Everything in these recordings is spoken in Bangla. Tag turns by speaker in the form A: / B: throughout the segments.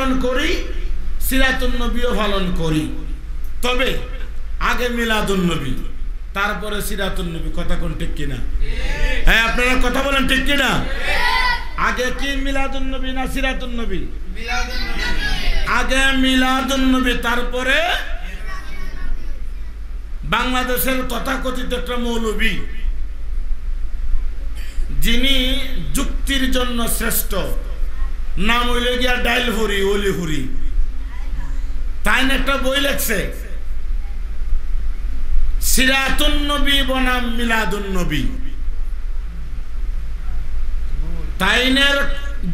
A: পালন করি, সিরাতুন নবীও পালন করি, তবে আগে মিলাদুন নবী, তারপরে সিরাতুন নবী। কথা কোন ঠিক কিনা? হ্যাঁ, আপনারা কথা বলেন ঠিক কিনা? আগে কি মিলাদুন নবী না সিরাতুন নবী? আগে মিলাদুন নবী, তারপরে বাংলাদেশের তথাকথিত একটা মৌলবী, যিনি যুক্তির জন্য শ্রেষ্ঠ, নাম হইলে গিয়া ডাইলহুরি অলিহুরি, তাই একটা বই লেখছে সিরাতুন নবী বনাম মিলাদুন নবী। তাইনের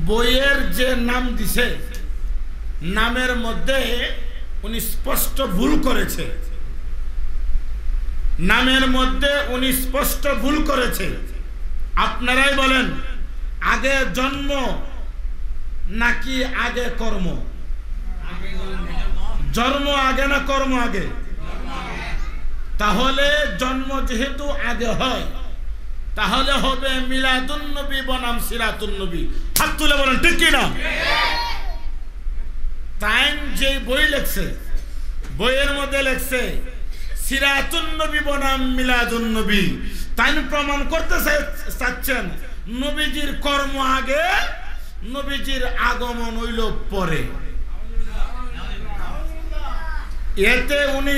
A: বইয়ের যে নাম দিছে, নামের মধ্যে উনি স্পষ্ট ভুল করেছে, নামের মধ্যে উনি স্পষ্ট ভুল করেছে। আপনারাই বলেন, আগে জন্ম নাকি আগে কর্ম? জন্ম আগে না কর্ম আগে? তাহলে জন্ম যেহেতু আগে হয়, তাহলে হবে মিলাদুন নবী বনাম সিরাতুন নবী। হাত তুলে বলেন ঠিক কিনা? তাই যে বই লেখছে, বইয়ের মধ্যে লেখছে সিরাতুন নবী বনাম মিলাদুন নবী। তাই প্রমাণ করতে চাচ্ছেন নবীজির কর্ম আগে, নবীজির আগমন হইল পরে। এতে উনি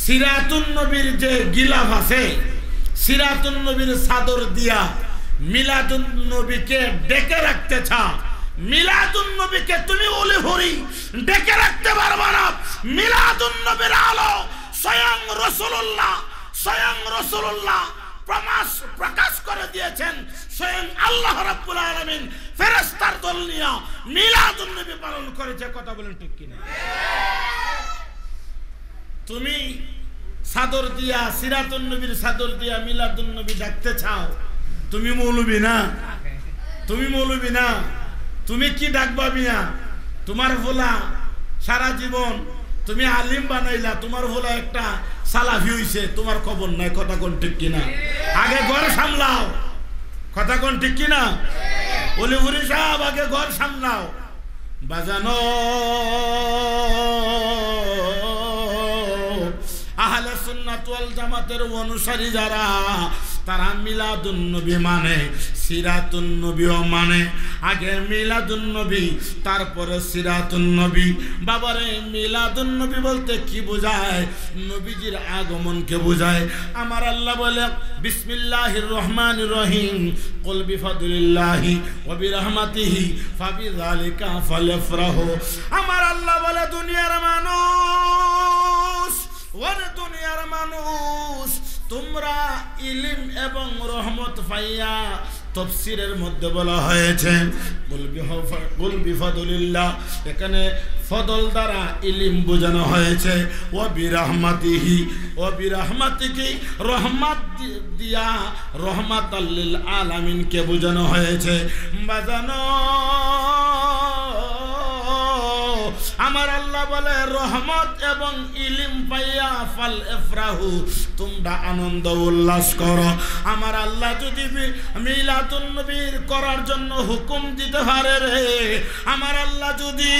A: সিরাতুন নবীর যে গিলাফ আছে, সিরাতুন নবীর চাদর দিয়া মিলাদুন নবীকে ডেকে রাখতে চা। মিলাদুন নবীকে তুমি ওলি হরি ডেকে রাখতে পারবা না। মিলাদুন নবীর আলো স্বয়ং রাসূলুল্লাহ প্রকাশ করে দিয়েছেন। স্বয়ং আল্লাহ রাব্বুল আলামিন ফেরেশতার দল নিয়ে মিলাদুন নবী পালন করেছে। কথা বলেন ঠিক কিনা? তুমি চাদর দিয়া, সিরাতুন নবীর চাদর দিয়া মিলাদুন নবী ডাকতে চাও, তুমি মৌলবী না? তুমি মৌলবী না? তুমি কি ডাকবা মিয়া? তোমার ভোলা সারা জীবন তুমি আলিম বানাইলা, তোমার ভোলা একটা সালাফি হইছে, তোমার খবর নাই। কথা কোন ঠিক কিনা? আগে ঘর সামলাও। কথা কোন ঠিক কিনা? অলিহুরি সাহেব, আগে ঘর সামলাও। বাজানো আহলে সুন্নাত ওয়াল জামাতের অনুসারী যারা, তারা মিলাদুন নবী মানে, সিরাতুন নবীও মানে। আগে মিলাদুন নবী, তারপরে সিরাতুন নবী। বাবারে, মিলাদুন নবী বলতে কি বোঝায়? নবীজির আগমনকে বোঝায়। আমার আল্লাহ বলে বিসমিল্লাহির রহমানির রহিম, কুল বিফাদলিল্লাহি ওয়া বিরহমাতিহি ফাবিযালিকা ফালফরাহু। আমার আল্লাহ বলে দুনিয়ার মানুষ, ওরে দুনিয়ার মানুষ, তোমরা ইলম এবং রহমত পাইয়া, তাফসীরের মধ্যে বলা হয়েছে কুল বিফাদলিল্লাহ, এখানে ফদল দ্বারা ইলম বোঝানো হয়েছে। ওয়া বিরহমাতিহি, ওয়া বিরহমাতিহি, রহমত দিয়া রহমাতাল লিল আলামিনকে বোঝানো হয়েছে। বাজানো আমার আল্লাহ বলে রহমত এবং ইলম পাইয়া ফাল ইফরাহু, তোমরা আনন্দ উল্লাস করো। আমার আল্লাহ যদি মিলাদুন নবীর করার জন্য হুকুম দিতে পারে রে, আমার আল্লাহ যদি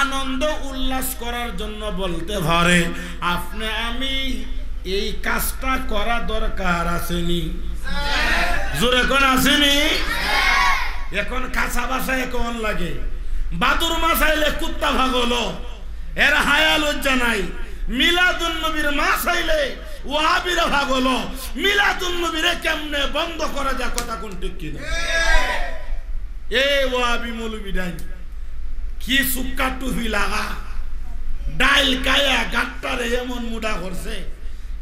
A: আনন্দ উল্লাস করার জন্য বলতে পারে, আপনি আমি এই কাজটা করা দরকার আসেনি? জোরে কোন আসেনি? এখন কাঁচা বাসায় কেমন লাগে? বাদুর মাছ আইলে কুত্তা ভাগলো, এর হায়া লজ্জা নাই। মিলাদুন নবীর মাছ আইলে ওয়াহাবিরা ভাগলো। মিলাদুন নবীরে কেমনে বন্ধ করা যায়? কথা কোন ঠিক কিনা? এই ওয়াহাবি মৌলবি ডাইন কি সুক্কা টুপি লাগা, ডাইল কায়া গাট্টারে এমন মুডা করছে,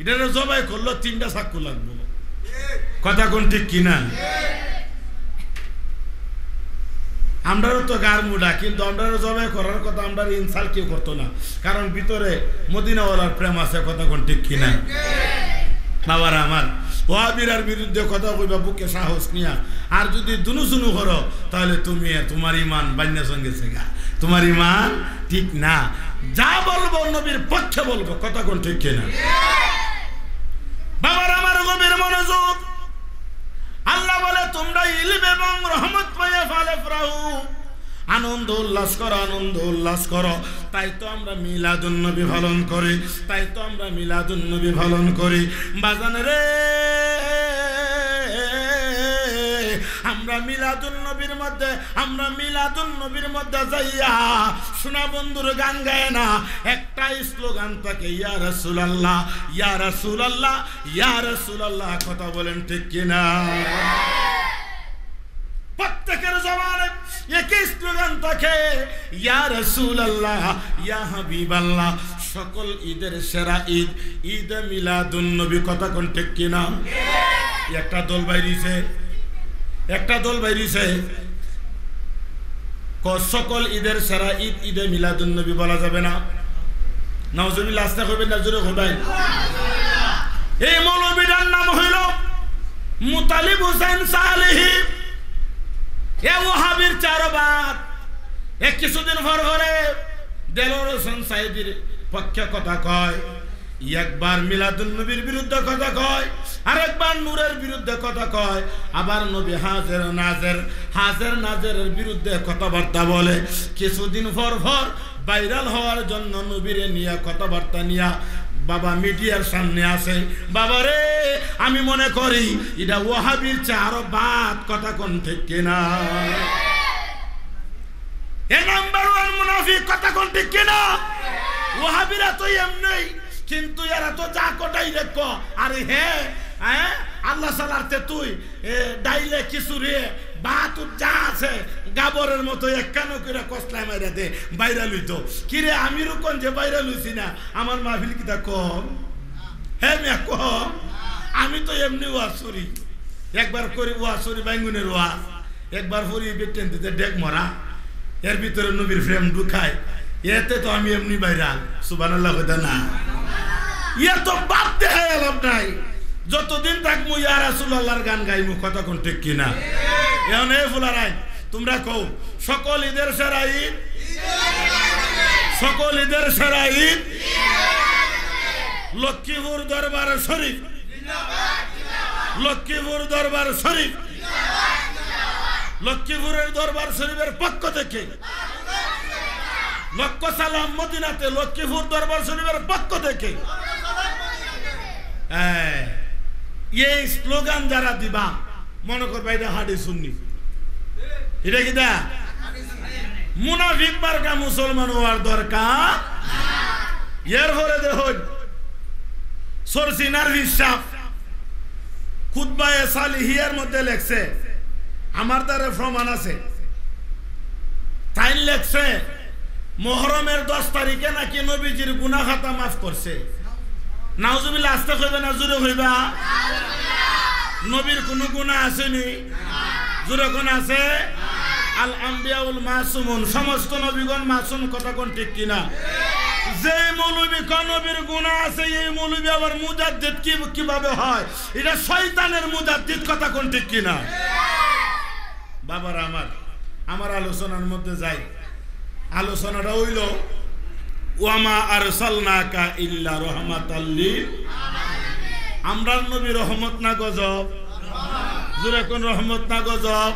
A: এটা জবাই করলো 3টা চাকু লাগবো। কথা কোন ঠিক কিনা? আমরাও তো গার মুডা, কিন্তু আমরা জবাই করার কথা আমরা ইনসাল কেউ করতো না, কারণ ভিতরে মদিনাওয়ালার প্রেম আছে। কথা কোন ঠিক কিনা? বাবারা আমার, ওয়াহাবিরার বিরুদ্ধে কথা কইবা বুকে সাহস নিয়া, আর যদি দুনুসুনু করো, তাহলে তুমি তোমার ইমান বান্যার সঙ্গে শেখা, তোমার ইমান ঠিক না। যা বলবো নবীর পক্ষে বলবো। কথা কোন ঠিক কিনা? বাবার আমার গভীর মনোযোগ। আল্লাহ বলে তোমরা ইলম এবং রহমত পাইয়া ফালে ফরাহু, আনন্দ উল্লাস করো, আনন্দ উল্লাস করো। তাই তো আমরা মিলাদুন নবী পালন করি, তাই তো আমরা মিলাদুন নবী পালন করি। বাজান রে, আমরা মিলাদুন নবীর মধ্যে, আমরা মিলাদুন নবীর মধ্যে যাইয়া শোনা বন্ধুর গান গায় না, একটাই স্লোগান থাকে, ইয়া রাসূলুল্লাহ, ইয়া রাসূলুল্লাহ, ইয়া রাসূলুল্লাহ। কথা বলেন ঠিক কিনা? প্রত্যেকের জবানে একই স্লোগান থাকে, ইয়া রাসূলুল্লাহ, ইয়া হাবিবাল্লাহ। সকল ঈদের সেরা ঈদ ঈদে মিলাদুন নবী। কথা কোন ঠিক কিনা? একটা দল বাইরিছে, একটা দল বাইরিছে সকল ঈদের সেরা ঈদ ঈদে মিলাদুন নবী বলা যাবে না। নাউজুবিল্লাহ, আস্তে কইবেন না, জোরে কইবেন। এই মৌলবীটার নাম হইল মুতালিব হোসেন সালেহী। এ ওহাবির চারবাদ। এক কিছুদিন পর পরে দেলোয়ার হোসেন সাইদির পক্ষে কথা কয়, একবার মিলাদুন নবীর বিরুদ্ধে কথা কয়, আরেকবার নূরের বিরুদ্ধে কথা কয়, আবার নবী হাজের নাজের, হাজের নাজেরের বিরুদ্ধে কথাবার্তা বলে। কিছুদিন পর পর ভাইরাল হওয়ার জন্য নবীরে নিয়ে কথাবার্তা নিয়ে বাবা মিডিয়ার সামনে আসে। বাবারে, আমি মনে করি এটা ওয়াহাবির চেয়ে আরো বাদ। কথা কোন ঠিক কিনা? এ নাম্বার ওয়ান মুনাফিক। কথা কোন ঠিক কিনা? ওয়াহাবিরা তো এমনি, কিন্তু এরা তো যা কোটাই দেখো। আরে হ্যাঁ, আল্লাহ সালারতে তুই ডাইলে কিছু রে বাত যা আছে গাবরের মতো একখানো করে কসলায় মাইরা দে, বাইরা লইতো। কিরে আমি রুকন যে বাইরা লইছি না, আমার মাহফিল কিতা কম? হ্যাঁ মিয়া কম। আমি তো এমনি ওয়াজ করি, একবার করি ওয়াজ করি বাইঙ্গুনের ওয়াজ, একবার করি বেটেন দিতে ডেক মরা, এর ভিতরে নবীর ফ্রেম ঢুকায়। এতে তো আমি এমনি বাইরা। সুবহানাল্লাহ কইতা না? ইয়া তো বাদ দেখায় লাভ নাই। যতদিন থাকবো ইয়া রাসূলুল্লাহর গান গাইমু। কথা কোন ঠিক কিনা? এখন এই ফুলারাই তোমরা কও, সকল ঈদের সেরা ঈদ, সকল ঈদের সেরা ঈদ লক্ষ্মীপুর দরবার শরীফ, লক্ষ্মীপুর দরবার শরীফ, লক্ষ্মীপুরের দরবার শরীফের পক্ষ থেকে লক্ষ সালাম মদিনাতে, লক্ষ্মীপুর দরবার শরীফের পক্ষ থেকে এই স্লোগান যারা দিবা, মনে করবা এটা হাডি সুন্নি। এটা কি দা মুনাফিক মার্কা মুসলমান হওয়ার দরকার। এরপরে দেখুন সরসিনার হিসাব খুতবায়ে সালিহিয়ার মধ্যে লেখছে, আমার দ্বারা প্রমাণ আছে, তাই লেখছে মুহরমের 10 তারিখে নাকি নবীজির গুনাহ খাতা মাফ করছে। নাউজুবিল্লাহ, আস্তে কইবে না জোরে কইবা? নবীর কোনো গুনাহ আসেনি? জোরে কোন আছে? আল আম্বিয়াউল মাসুমুন, সমস্ত নবীগণ মাসুম। কথা কোন ঠিক কিনা? যে মৌলবী কোন নবীর গুনাহ আছে, এই মৌলবী আবার মুজাদ্দিদ কিভাবে হয়? এটা শয়তানের মুজাদ্দিদ। কথা কোন ঠিক কিনা? বাবার আমার আলোচনার মধ্যে যাই। আলোচনাটা হইল ওয়ামা আরসালনাকা ইল্লা রাহমাতাল লিল আলামিন। আমরা নবী রহমত না গজব? জোরে কোন রহমত না গজব?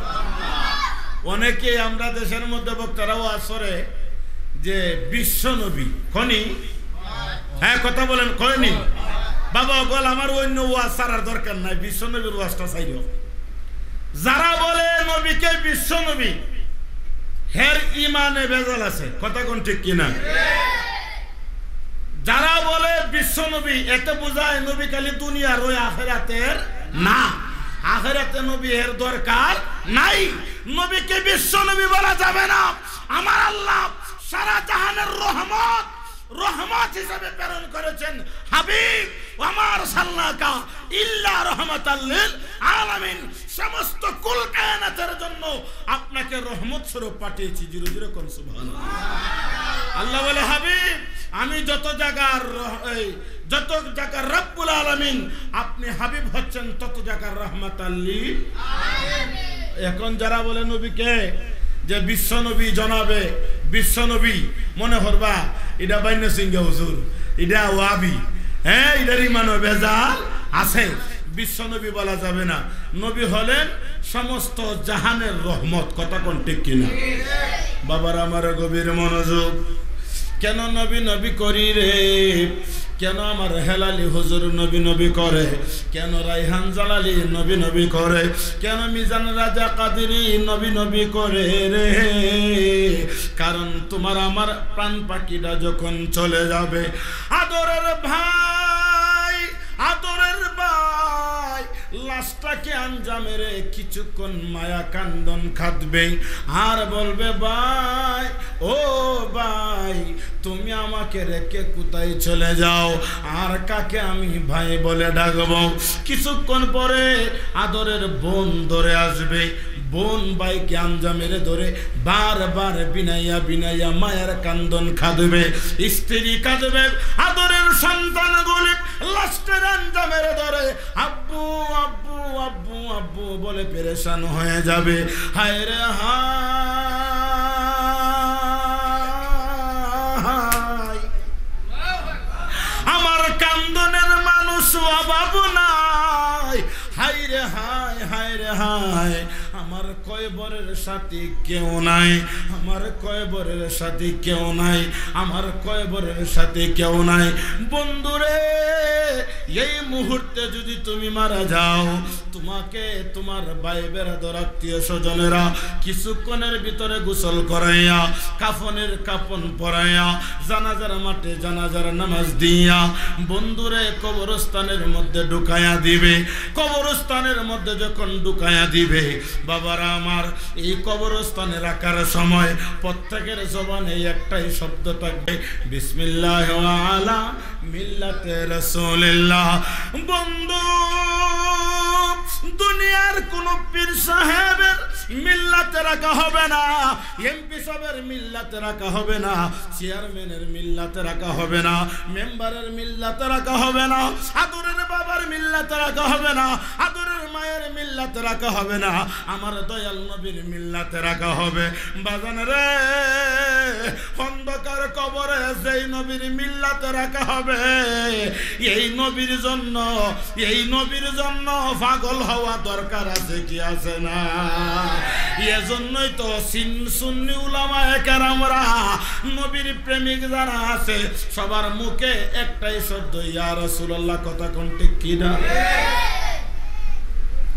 A: অনেকে আমরা দেশের মধ্যে বক্তারাও আসরে যে বিশ্ব নবী খনি। হ্যাঁ কথা বলেন, কয়নি? বাবা বল আমার অন্য ওয়াজ ছাড়ার দরকার নাই, বিশ্ব নবীর ওয়াজটা চাইল। যারা বলে নবীকে বিশ্ব নবী, হের ইমানে ভেজাল আছে। কথা কোন ঠিক কিনা? যারা বলে বিশ্ব নবী, এতে বোঝায় নবী খালি দুনিয়ার ওই আখিরাতের না, আখিরাতে নবী এর দরকার নাই। নবীকে বিশ্ব নবী বলা যাবে না। আমার আল্লাহ সারা জাহানের রহমত, রহমত হিসেবে প্রেরণ করেছেন হাবিব। আমার সাল্লাকা ইল্লা রাহমাতাল লিল আলামিন, সমস্ত কুল কায়নাতের জন্য আপনাকে রহমত স্বরূপ পাঠিয়েছি। জিরো জিরো কোন সুবহানাল্লাহ। আল্লাহ বলে হাবিব, আমি যত জায়গার রব্বুল আলামিন, আপনি হাবিব হচ্ছেন তত জায়গার রহমাতাল লিল আলামিন। এখন যারা বলে নবীকে যে বিশ্ব নবী জনাবে বিশ্ব নবী, মনে করবা এটা বাইন্য সিংহ হুজুর, এটা ওয়াবি। হ্যাঁ, এটার ইমানও ভেজাল আছে। বিশ্বনবী বলা যাবে না। নবী হলেন সমস্ত জাহানের রহমত। কথা কোন ঠিক কিনা? বাবার আমার গভীর মনোযোগ। কেন নবী নবী করি রে? কেন আমার হেলালি হুজুর নবী নবী করে? কেন রাইহান জালালি নবী নবী করে? কেন মিজান রাজা কাদেরী নবী নবী করে রে? কারণ তোমার আমার প্রাণ পাখিটা যখন চলে যাবে, আদরের ভাই, আদরের ভাই লাশটাকে আঞ্জামে রে কিছুক্ষণ মায়া কান্দন খাদবে আর বলবে ভাই, ও ভাই তুমি আমাকে রেখে কোথায় চলে যাও? আর কাকে আমি ভাই বলে ডাকবো? কিছুক্ষণ পরে আদরের বোন ধরে আসবে, বোন ভাইকে আঞ্জা মেরে ধরে বারবার বিনাইয়া বিনাইয়া মায়ের কান্দন খাদবে, স্ত্রী কাঁদবে, আদরের সন্তানগুলি লাস্টের আঞ্জা মেরে ধরে আব্বু আব্বু আব্বু আব্বু বলে পেরেশান হয়ে যাবে। হায় রে হায়, আমার কান্দনের মানুষ অভাব নাই। হায় রে হায়, হায় রে হায়, আমার কয়বরের সাথী কেউ নাই, আমার কয়বরের সাথী কেউ নাই, আমার কয়বরের সাথে কেউ নাই। বন্ধুরে এই মুহূর্তে যদি তুমি মারা যাও, তোমাকে তোমার ভাই বেরাদর আত্মীয় স্বজনেরা কিছুক্ষণের ভিতরে গোসল করাইয়া কাফনের কাফন পরাইয়া জানাজার মাঠে জানাজার নামাজ দিয়া বন্ধুরে কবরস্থানের মধ্যে ঢুকাইয়া দিবে। কবরস্থানের মধ্যে যখন ঢুকাইয়া দিবে, বাবারা আমার, এই কবরস্থানে রাখার সময় প্রত্যেকের জবানে একটাই শব্দ থাকবে, বিসমিল্লাহ আলা মিল্লাতে রাসূলিল্লাহ। বন্ধু, দুনিয়ার কোন পীর সাহেবের মিল্লাতে রাখা হবে না, এমপি সাহেবের মিল্লাতে রাখা হবে না, চেয়ারম্যানের মিল্লাতে রাখা হবে না, মেম্বারের মিল্লাতে রাখা হবে না, আদরের বাবার মিল্লাতে রাখা হবে না, আদরের মায়ের মিল্লাতে রাখা হবে না, আমার দয়াল নবীর মিল্লাতে রাখা হবে। বাজান রে, অন্ধকার কবরে যেই নবীর মিল্লাতে রাখা হবে, এই নবীর জন্য, এই নবীর জন্য পাগল হওয়া দরকার আছে কি আছে না? এজন্যই তো সুন্নি উলামায়ে কেরামরা, নবীর প্রেমিক যারা আছে সবার মুখে একটাই শব্দ, ইয়া রাসূলুল্লাহ। কথা কোন ঠিক কি না?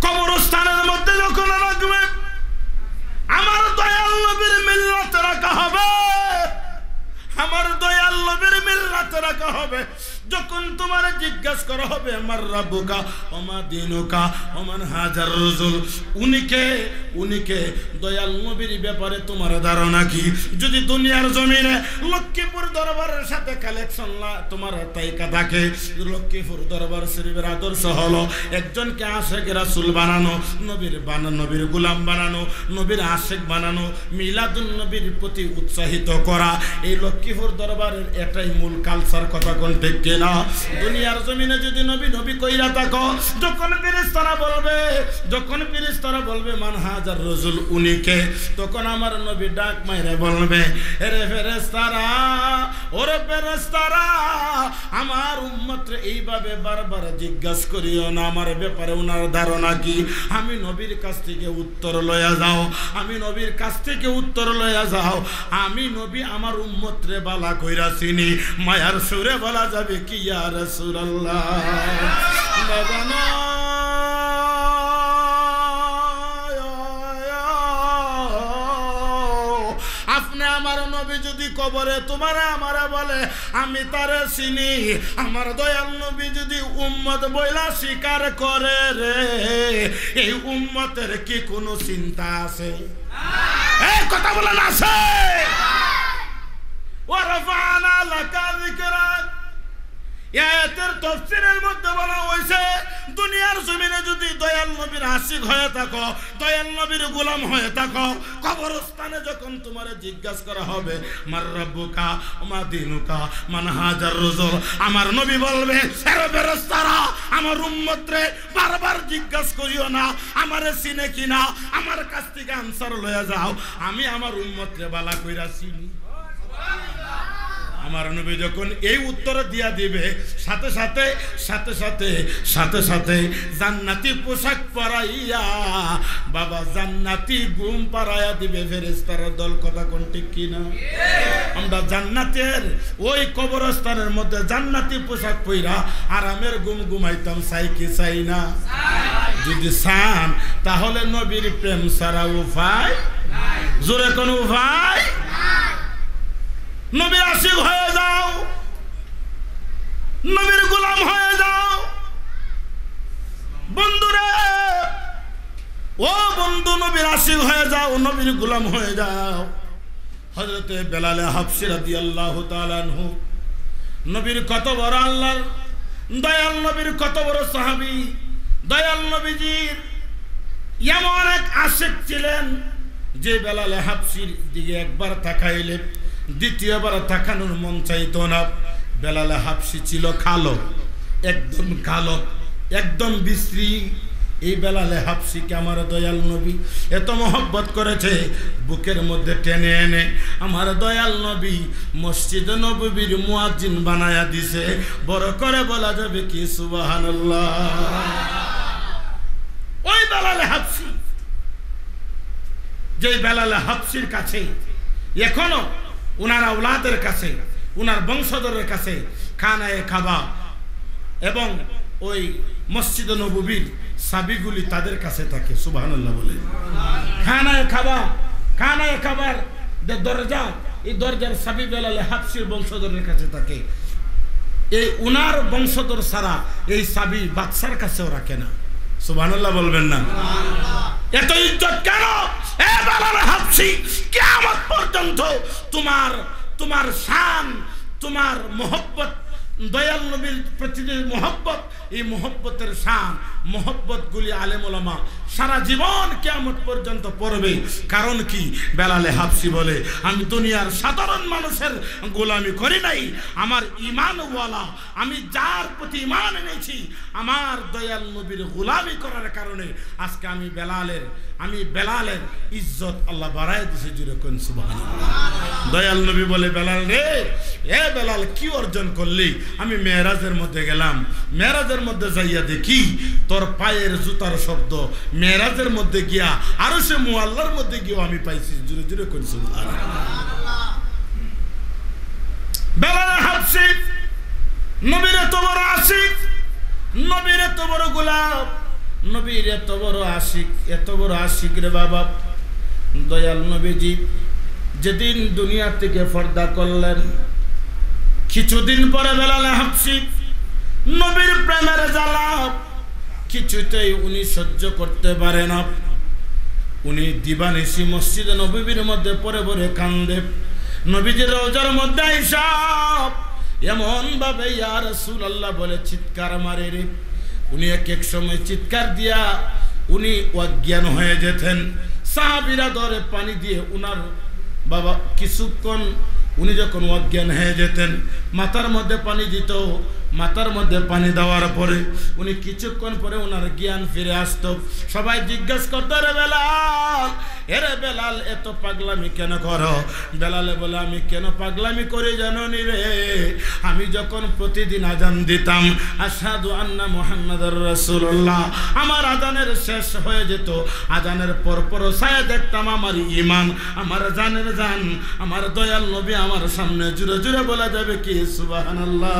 A: কবরস্থানের মধ্যে যখন রাখবে, আমার দয়াল নবীর মিল্লাতে রাখা হবে, আমার দয়াল নবীর মিল্লাতে রাখা হবে। যখন তোমার জিজ্ঞাসা করা হবে আমার রাব্বুকা ওমা দিনুকা ওমান হাজার রাসূল, উনিকে উনিকে দয়াল নবীর ব্যাপারে তোমার ধারণা কি? যদি দুনিয়ার জমিনে লক্ষ্মীপুর দরবারের সাথে কালেকশন তোমার তাইকা থাকে, লক্ষ্মীপুর দরবার শরীফের আদর্শ হলো একজনকে আশেক রাসূল বানানো, নবীর বানানো, নবীর গোলাম বানানো, নবীর আশেক বানানো, মিলাদুন নবীর প্রতি উৎসাহিত করা। এই লক্ষ্মীপুর দরবারের এটাই মূল কালচার। কথা কোন ঠিক না? দুনিয়ার জমিনে যদি নবী নবী কইরা থাকো, যখন ফেরেশতারা বলবে, যখন ফেরেশতারা বলবে মান হাজার রাসূল উনিকে, তখন আমার নবী ডাক মাইরে বলবে, আরে ফেরেশতারা, ওরে ফেরেশতারা, আমার উম্মতরে এইভাবে বারবার জিজ্ঞাসা করিও না আমার ব্যাপারে ওনার ধারণা কি। আমি নবীর কাছ থেকে উত্তর লয়া যাও, আমি নবীর কাছ থেকে উত্তর লয়া যাও। আমি নবী আমার উম্মতরে বালা কইরা চিনি, মায়ার সুরে বলা যাবে কি ইয়া রাসূলুল্লাহ। বাবানা আপনি আমার নবী যদি কবরে তোমারে আমারে বলে আমি তারে চিনি, আমার দয়াল নবী যদি উম্মত বইলা স্বীকার করে রে, এই উম্মতের কি কোনো চিন্তা আছে? এই কথা বলেন আছে? ওয়ারাফানা লাকা যিকরাক, আয়াতের তাফসীরের মধ্যে বলা হয়েছে দুনিয়ার জমিনে যদি দয়াল নবীর আশিক হয়ে থাকো, দয়াল নবীর গোলাম হয়ে থাকো, কবরস্থানে যখন তোমারে জিজ্ঞাসা করা হবে মার রাব্বুকা ওমা দিনুকা মান হাজার রাসূল, আমার নবী বলবে, আরে ফেরেশতারা, আমার উম্মতরে বারবার জিজ্ঞাসা করিও না আমারে চিনে কিনা, আমার কাছ থেকে আনসার লয়া যাও, আমি আমার উম্মতরে বালা কইরা চিনি। আমার নবী যখন এই উত্তর দিয়া দিবে সাথে সাথে সাথে সাথে সাথে সাথে জান্নাতি পোশাক পরাইয়া বাবা জান্নাতি ঘুম পাড়াইয়া দিবে ফেরেশতার দল। কথা কোন ঠিক কিনা? আমরা জান্নাতের ওই কবরস্থানের মধ্যে জান্নাতি পোশাক পইরা আরামের ঘুম ঘুমাইতাম, চাই কি চাই না? যদি চান তাহলে নবীর প্রেম ছাড়া উপায় নাই। জোরে কোন উপায় নাই। নবীর আশিক হয়ে যাও, নবীর গোলাম হয়ে যাও। বন্ধুরা, ও বন্ধু, নবীর আশিক হয়ে যাও, নবীর গোলাম হয়ে যাও। হযরতে বেলাল হাবশী রাদিয়াল্লাহু তাআলা আনহু, নবীর কত বড় আল্লাহর দয়াল, নবীর কত বড় সাহাবী, দয়াল নবীজির এমন এক আশিক ছিলেন যে বেলাল হাবশীর দিকে একবার তাকাইলে দ্বিতীয়বার তাকানোর মন চাইতো না। বেলাল হাবশী ছিল কালো, একদম কালো, একদম বিশ্রী। এই বেলাল হাবশীকে আমার দয়াল নবী এত মহব্বত করেছে, বুকের মধ্যে টেনে এনে আমার দয়াল নবী মসজিদে নববীর মুয়াজ্জিন বানায়া দিছে। বড় করে বলা যাবে কি সুবহানাল্লাহ। ওই বেলাল হাবশী, যে বেলাল হাবশীর কাছে এখনো উনার আওলাদের কাছে, উনার বংশধরের কাছে খানায়ে কাবা এবং ওই মসজিদে নববীর চাবিগুলি তাদের কাছে থাকে। সুবহানাল্লাহ বলে। খানায়ে কাবার যে দরজা, এই দরজার চাবি বেলাল হাবশীর বংশধরের কাছে থাকে। এই উনার বংশধর ছাড়া এই চাবি বাদশার কাছেও রাখে না। সুবহানাল্লাহ বলবেন না? এত ইজ্জত কেন? এ বেলাল হাবশী, কিয়ামত পর্যন্ত তোমার শান, তোমার মহব্বত, দয়াল নবীর প্রতি মহব্বত, এই মহব্বতের শান, মহব্বত গুলি আলেম ওলামা সারা জীবন কিয়ামত পর্যন্ত পড়বে। কারণ কি? বেলাল হাবশী বলে, আমি দুনিয়ার সাধারণ মানুষের গোলামি করি নাই, আমার ঈমানওয়ালা, আমি যার প্রতি ঈমান এনেছি আমার দয়াল নবীর গোলামি করার কারণে আজকে আমি বেলালের ইজ্জত আল্লাহ বাড়ায় দিয়েছে। জুড়ে কোন সুবহানাল্লাহ। দয়াল নবী বলে, বেলাল রে, এ বেলাল কি অর্জন করলি? আমি মেরাজের মধ্যে গেলাম, মেরাজের মধ্যে যাইয়া দেখি তোর পায়ের জুতার শব্দ মেরাজের মধ্যে গিয়া আরশে মুআল্লার মধ্যে গিয়েও আমি পাইছি। জুড়ে জুড়ে কোন সুবহানাল্লাহ। বেলাল হাবশী নবীর এত বড় আশিক, নবীর এত বড় গোলাম, নবীর এত বড় আশিক, এত বড় আশিক রে বাবা। দয়াল নবীজি যেদিন দুনিয়া থেকে পর্দা করলেন, কিছুদিন পরে বেলাল হাবশী নবীর প্রেমের জ্বালা কিছুতেই উনি সহ্য করতে পারে না। উনি দিবানিশি মসজিদে নববীর মধ্যে পড়ে পড়ে কান্দে। নবীজির রওজার মধ্যে আইসা এমন ভাবে ইয়া রাসূলুল্লাহ বলে চিৎকার মারে রে। উনি এক সময় চিৎকার দিয়া উনি অজ্ঞান হয়ে যেতেন। সাহাবীরা ধরে পানি দিয়ে উনার বাবা কিছুক্ষণ উনি যখন অজ্ঞান হয়ে যেতেন মাথার মধ্যে পানি দিত, মাথার মধ্যে পানি দেওয়ার পরে উনি কিছুক্ষণ পরে ওনার জ্ঞান ফিরে আসতো। সবাই জিজ্ঞেস করতো, রে বেলাল, এরে বেলাল এত পাগলামি কেন করো? বেলালে বলে, আমি কেন পাগলামি করি জানো নি রে? আমি যখন প্রতিদিন আজান দিতাম আশহাদু আন্না মুহাম্মাদুর রাসূলুল্লাহ, আমার আজানের শেষ হয়ে যেত, আজানের পর ছায়া দেখতাম আমার ঈমান, আমার জানের জান, আমার দয়াল নবী আমার সামনে। জুড়ে জুড়ে বলা যাবে কি সুবহানাল্লাহ।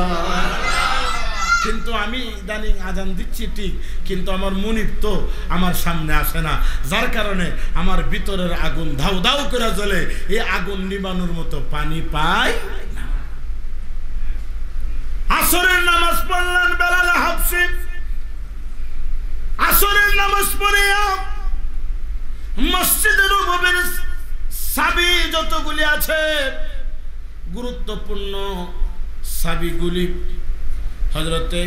A: কিন্তু আমি ইদানিং আজান দিচ্ছি ঠিক, কিন্তু আমার মুনিব তো আমার সামনে আসে না, যার কারণে আমার ভিতরের আগুন ধাউ ধাউ করে জ্বলে, এই আগুন নিবানোর মতো পানি পাই না। আসরের নামাজ পড়লেন বেলাল হাবশী। আসরের নামাজ পড়ে মসজিদে নববীর চাবি যতগুলি আছে গুরুত্বপূর্ণ চাবিগুলি হযরতে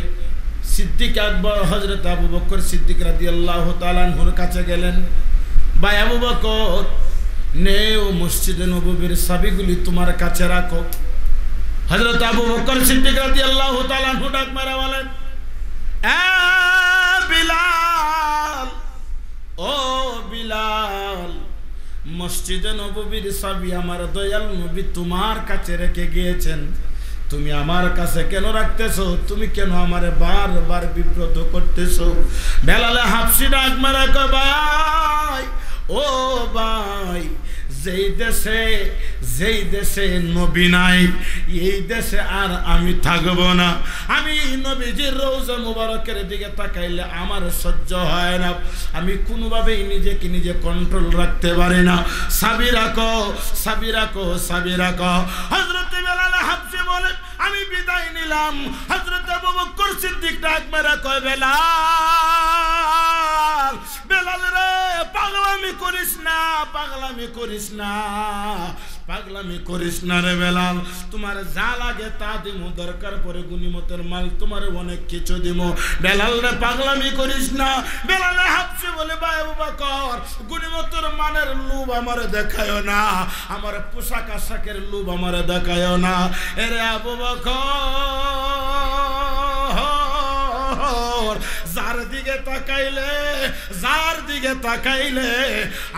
A: সিদ্দিক আকবর, হযরত আবু বকর সিদ্দিক রাদিয়াল্লাহু তাআলা আনহুর কাছে গেলেন। ভাই আবু বকর, নেও মসজিদে নববীর চাবিগুলি তোমার কাছে রাখো। হযরত আবু বকর সিদ্দিক রাদিয়াল্লাহু তাআলা আনহু ডাক মারা বলেন, এ বিলাল, ও বিলাল, মসজিদে নববীর চাবি আমার দয়াল নবী তোমার কাছে রেখে গিয়েছেন। তুমি আমার কাছে কেন রাখতেছো? তুমি কেন আমারে বারবার বিব্রত করতেছো? বেলালে হাফসি ডাক মারা কয়, ভাই ও ভাই, যেই দেশে নবী নাই এই দেশে আর আমি থাকব না। আমি নবীজির রওজা মুবারকের দিকে তাকাইলে আমার সহ্য হয় না, আমি কোনোভাবেই নিজেকে নিজে কন্ট্রোল রাখতে পারি না। সাবিরা কো হযরত বেলাল হাফসি বলে, আমি বিদায় নিলাম। হযরত আবু বকর সিদ্দিক ডাক মেরে কয়, বেলাল রে, পাগলামি করিস না রে বেলাল, তোমার যা লাগে তা দিমু, দরকার পরে গনিমতের মাল তোমার অনেক কিছু দিমু। বেলাল রে, পাগলামি করিস না। বেলালে হাফসি বলে, ভাই আবু বকর, গনিমতের মানের লোভ আমারে দেখায়ও না, আমার পোশাক আশাকের লোভ আমারে দেখায়ও না। এরে আবু বকর, যার দিকে তাকাইলে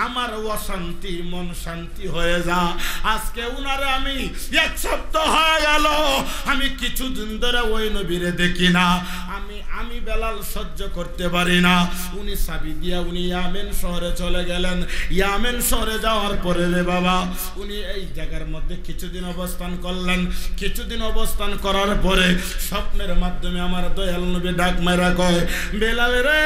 A: আমার অশান্তি মন শান্তি হয়ে যা। আজকে উনারে আমি 1 সপ্তাহ হয়ে গেল, আমি কিছুদিন ধরে ওই নবীরে দেখি না। আমি বেলাল সহ্য করতে পারি না। উনি চাবি দিয়া উনি ইয়ামেন শহরে চলে গেলেন। ইয়ামেন শহরে যাওয়ার পরে রে বাবা, উনি এই জায়গার মধ্যে কিছুদিন অবস্থান করলেন। কিছুদিন অবস্থান করার পরে স্বপ্নের মাধ্যমে আমার দয়াল নবী ডাক মারা কয়, বেলাল রে,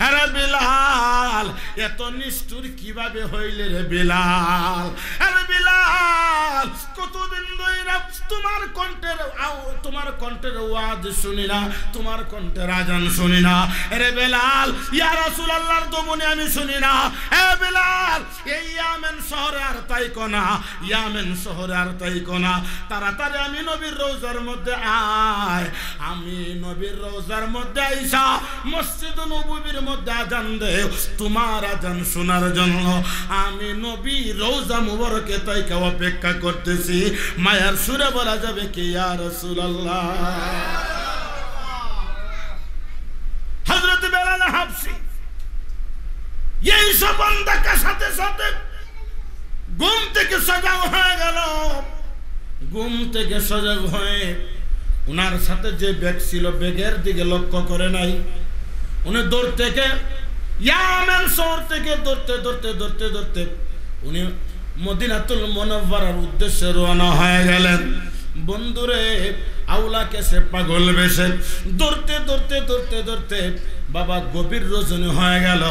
A: আরে বেলাল, এত নিষ্ঠুর কিভাবে হইলে রে বেলাল? আরে বেলাল, কতদিন ধরে তোমার কণ্ঠের ওয়াজ শুনি না, তোমার কণ্ঠের আজান শুনি না। আরে বেলাল, ইয়া রাসূলুল্লাহর দমনে আমি শুনি না। এ বেলাল, এই ইয়ামেন শহরে আর তাইকো না, তাড়াতাড়ি আমি নবীর রওজার মধ্যে আয়। আমি নবীর রওজার মধ্যে আইসা মসজিদ নববীর মধ্যে আজান দে, তোমার আজান শোনার জন্য আমি নবী রওজা মুবারকে তাইকা অপেক্ষা করতেছি। মায়ার সুরে বলা যাবে কি, ইয়া রাসূলুল্লাহ। হযরত বেলাল হাফসি এই সবন দেখার সাথে সাথে ঘুম থেকে সজাগ হয়ে গেল। ঘুম থেকে সজাগ হয়ে উনার সাথে যে ব্যাগ ছিল, ব্যাগের দিকে লক্ষ্য করে নাই। উনি দূর থেকে ইয়ামেন শহর থেকে দৌড়তে উনি মদিনাতুল মুনাওয়ারার উদ্দেশ্যে রওনা হয়ে গেলেন। বন্ধুরে, আউলা কেসে পাগল বেশে দৌড়তে বাবা গভীর রজনী হয়ে গেল।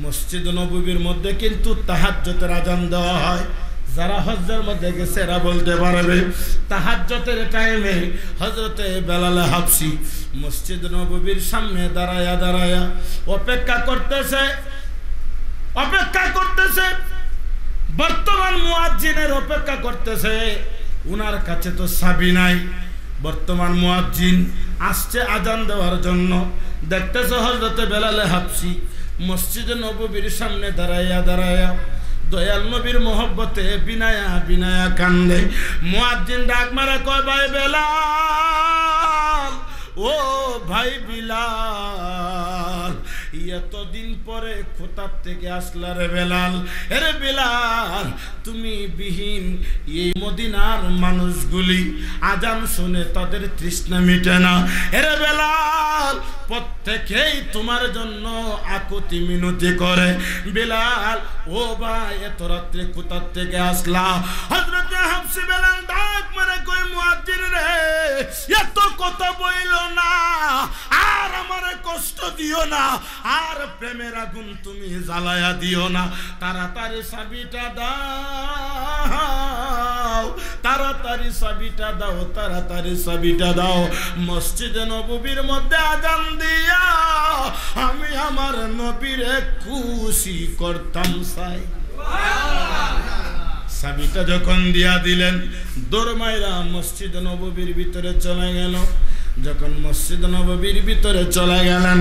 A: মসজিদ নববীর মধ্যে কিন্তু তাহাজ্জুদের আজান দেওয়া হয়। যারা হজ্জের মধ্যে গেছে এরা বলতে পারবে, তাহাজ্জুদের টাইমে হযরতে বেলাল হাফসি মসজিদ নববীর সামনে দাঁড়ায়া অপেক্ষা করতেছে। বর্তমান মুয়াজ্জিনের অপেক্ষা করতেছে। উনার কাছে তো চাবি নাই। বর্তমান মুয়াজ্জিন আসছে আজান দেওয়ার জন্য। দেখতেছে হযরতে বেলাল হাফসি মসজিদ নববীর সামনে দাঁড়ায়া দয়াল নবীর মোহব্বতে বিনায়া কান্দে। মুয়াজ্জিন ডাক মারা কয়, ভাই বেলাল, ও ভাই বিলাল, এতদিন পরে কোথার থেকে আসলা রে বেলাল? এরে বেলাল, তুমি বিহীন এই মদিনার মানুষগুলি আজান শুনে তাদের তৃষ্ণা মিটে না। এরে বেলাল, প্রত্যেকেই তোমার জন্য আকুতি মিনতি করে। বেলাল, ও ভাই, এত রাত্রে কোথার থেকে আসলা? হযরত হাফসি বেলাল ডাক মারে কই, মুয়াজ্জিন রে, এত কথা বইল না, আর আমারে কষ্ট দিও না, আর প্রেমের আগুন তুমি জ্বালায়া দিও না। তাড়াতাড়ি চাবিটা দাও, মসজিদে নববীর মধ্যে আজান দিয়া আমি আমার নবীরে খুশি করতাম চাই। চাবিটা যখন দিয়া দিলেন, দৌড় মাইরা মসজিদ নববীর ভিতরে চলে গেল। যখন মসজিদ নববীর ভিতরে চলে গেলেন,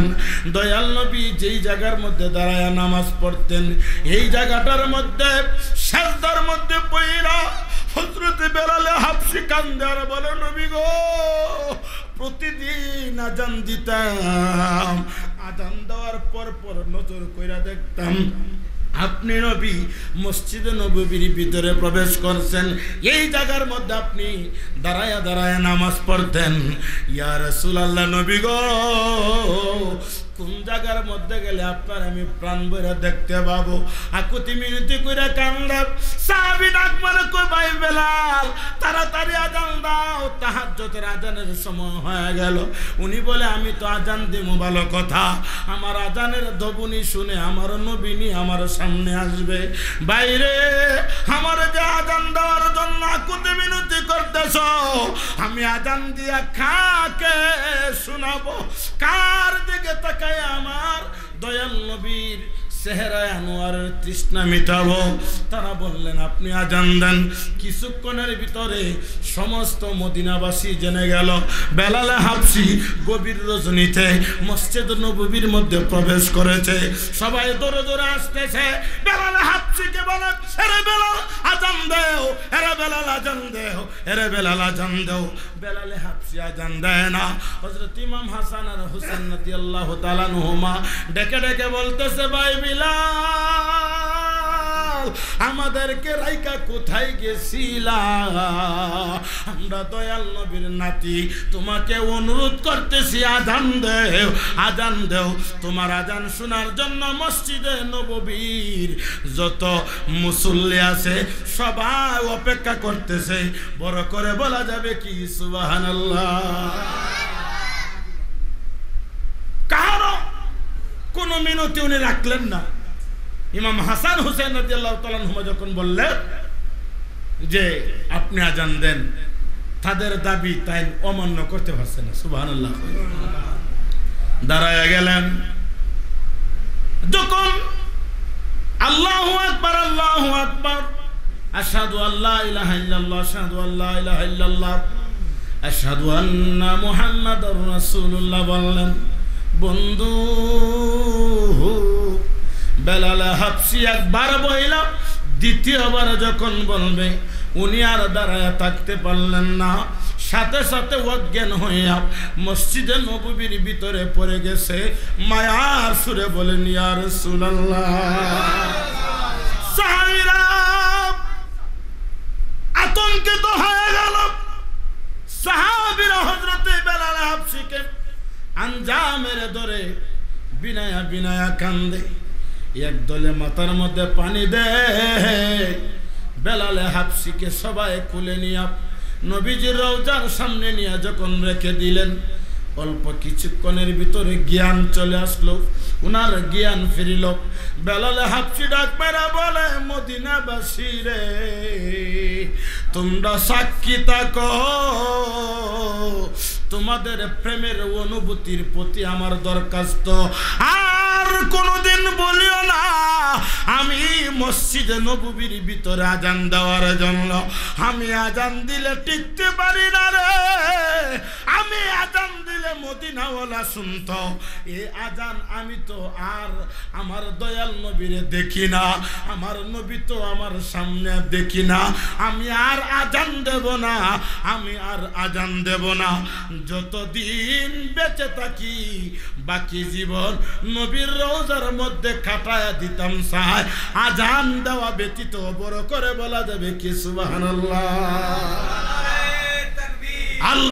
A: দয়াল নবী যেই জায়গার মধ্যে দাঁড়ায়া নামাজ পড়তেন, এই জায়গাটার মধ্যে সাজদার মধ্যে পইরা হযরত বেলাল হাফসি কান্দে আর বলে, নবী গো, প্রতিদিন আজান দিতাম, আজান দেওয়ার পর নজর কইরা দেখতাম আপনি নবী মসজিদে নববীর ভিতরে প্রবেশ করছেন, এই জায়গার মধ্যে আপনি দাঁড়ায়া দাঁড়ায়া নামাজ পড়তেন। ইয়া রাসূলুল্লাহ, নবী গো, কোন জায়গার মধ্যে গেলে আপনার আমি প্রাণ ভরে দেখতে পাবো? আকুতি মিনতি করে কান্দে। সাহাবী ডাক মারে, কই ভাই বেলাল, তাড়াতাড়ি আজান দাও, তাহাজ্জুদের আজানের সময় হয়ে গেল। উনি বলে, আমি তো আজান দিব, ভালো কথা, আমার আজানের ধ্বনি শুনে আমার নবীনি আমার সামনে আসবে। বাইরে আমার যে আজান দেওয়ার জন্য আকুতি মিনতি করতেছ, আমি আজান দিয়া কাকে শোনাবো? কার দিকে তাকায় আমার দয়াল নবীর চেহারায় আনোয়ারের তৃষ্ণা মিটাবো? তারা বললেন, আপনি আজান দেন। কিছুক্ষণের ভিতরে সমস্ত মদিনাবাসী জেনে গেল বেলাল হাবশী গভীর রজনীতে মসজিদ নববীর মধ্যে প্রবেশ করেছে। সবাই দৌড়ে দৌড়ে আসতেছে, বেলাল হাবশীকে বলে, এরে বেলাল আজান দেও, এরে বেলাল আজান দেও, এরে বেলাল আজান দেও। বেলাল হাবশী আজান দেয় না। হযরত ইমাম হাসান আর হুসাইন রাদিয়াল্লাহু তাআলা আনহুমা ডেকে ডেকে বলতেছে, ভাই বিলাল, আমাদেরকে রাইকা কোথায় গেছিলা? আমরা দয়াল নবীর নাতি, তোমাকে অনুরোধ করতেছি আজান দেও, আজান দেও। তোমার আজান শোনার জন্য মসজিদে নববীর যত মুসল্লি আছে সবাই অপেক্ষা করতেছে। বড় করে বলা যাবে কি সুবহানাল্লাহ? কারো কোনো মিনতি উনি রাখলেন না। ইমাম হাসান হুসাইন রাদিয়াল্লাহু তাআলা আনহুমা যখন বললেন যে আপনি আজান দেন, তাদের দাবি তাই অমান্য করতে পারছে না। সুবহানাল্লাহ। দাঁড়ায়া গেলেন। যখন আল্লাহু আকবার, আল্লাহু আকবার, আশহাদু আল্লা ইলাহা ইল্লাল্লাহ, আশহাদু আল্লা ইলাহা ইল্লাল্লাহ, আশহাদু আন্না মুহাম্মাদুর রাসূলুল্লাহ বললেন, বন্ধু বেলাল হাবশী একবার বইলা, দ্বিতীয়বার যখন বলবে উনি আর দাঁড়ায়া থাকতে পারলেন না। সাথে সাথে অজ্ঞান হইয়া মসজিদে নববীর ভিতরে পড়ে গেছে। মায়ার সুরে বলেন, ইয়া রাসূলুল্লাহ। সাহাবীরা আতঙ্কিত হয়ে গেল। সাহাবীরা হযরত বেলাল হাবশীকে আঞ্জামের ধরে বিনায়া বিনায়া কান্দে। একদলে মাথার মধ্যে পানি দেয়। বেলাল হাবশীকে সবাই কুলে নিয়ে নবীজির রওজার সামনে নিয়ে যখন রেখে দিলেন, অল্প কিছুক্ষণের ভিতরে জ্ঞান চলে আসলো, উনার জ্ঞান ফিরিল। বেলাল হাবশী ডাক মেরে বলে, মদিনাবাসী রে, তোমরা সাক্ষী থাকো, তোমাদের প্রেমের অনুভূতির প্রতি আমার দরখাস্ত। আর কোনোদিন বলিও না আমি মসজিদে নববীর ভিতরে আজান দেওয়ার জন্য। আমি আজান দিলে টিকতে পারি না রে। আমি আজান দিলে মদিনাওয়ালা শুনতো। এই আজান আমি তো আর আমার দয়াল নবীরে দেখি না, আমার নবী তো আমার সামনে দেখি না। আমি আর আজান দেব না, আমি আর আজান দেব না। যতদিন বেঁচে থাকি বাকি জীবন নবীর রওজার মধ্যে কাটায়া দিতাম চাই। আজান দেওয়া ব্যতীত বড় করে বলা যাবে কি সুবহানাল্লাহ।